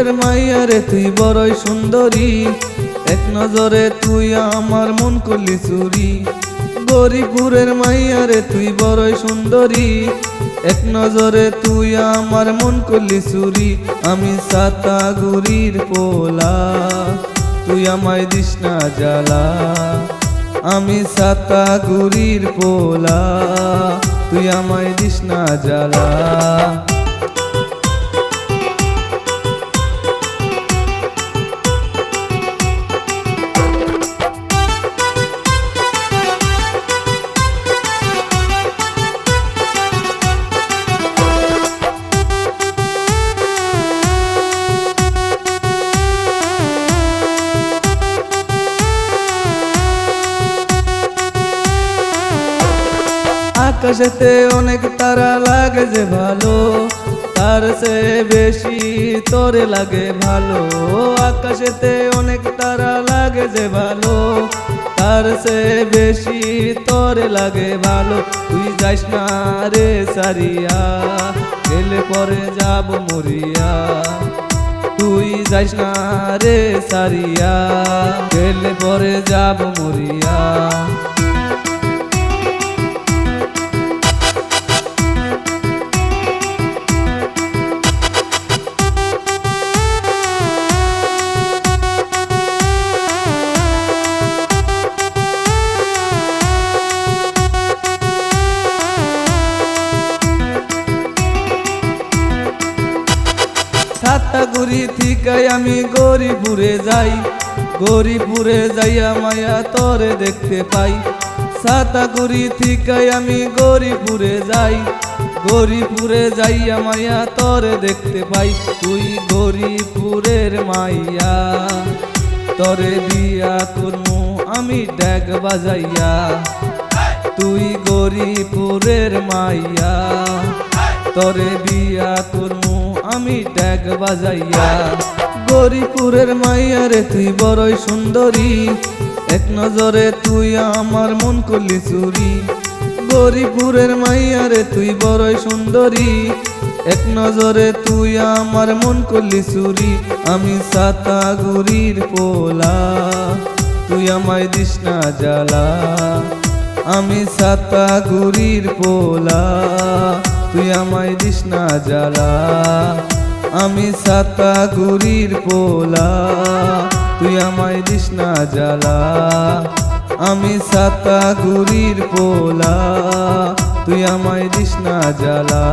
গরিপুরের মাইয়া রে তুই বড়ই সুন্দরী, এক নজরে তুই আমার মন করলি চুরি। গরিপুরের মাইয়া রে তুই বড়ই সুন্দরী, এক নজরে তুই আমার মন করলি চুরি। আমি সাতাগুড়ির পোলা, তুই আমায় দিস না জ্বালা। আমি সাতাগুড়ির পোলা, তুই আমায় দিস না জ্বালা। আকাশেতে অনেক তারা লাগে যে ভালো, তার চেয়ে বেশি তোরে লাগে ভালো। আকাশেতে অনেক তারা লাগে যে ভালো, তার চেয়ে বেশি তোরে লাগে ভালো। তুই যাইস না রে সারিয়া, গেলে পরে যাব মরিয়া। তুই যাইস না রে সারিয়া, গেলে পরে যাব মরিয়া। সাতাগুড়ি থেকে আমি গরিপুরে যাই, গরিপুরে যাইয়া মায়া তোরে দেখতে পাই। সাতাগুড়ি থেকে আমি গরিপুরে যাই, গরিপুরে যাইয়া মায়া তোরে দেখতে পাই। তুই গরিপুরের মাইয়া, তোরে বিয়া করমু আমি ড্যাগ বাজাইয়া। তুই গরিপুরের মাইয়া, তোরে বিয়া করমু আমি ড্যাগ বাজাইয়া। গরিপুরের মাইয়া রে তুই বড়ই সুন্দরী, এক নজরে তুই আমার মন করলি চুরি। গরিপুরের মাইয়া রে তুই বড়ই সুন্দরী, এক নজরে তুই আমার মন করলি চুরি। আমি সাতাগুড়ির পোলা, তুই আমায় দিস না জ্বালা। আমি সাতাগুড়ির পোলা, তুই আমায় দিস না জ্বালা। আমি সাতাগুড়ির পোলা, তুই আমায় দিস না জ্বালা। আমি সাতাগুড়ির পোলা, তুই আমায় দিস না জ্বালা।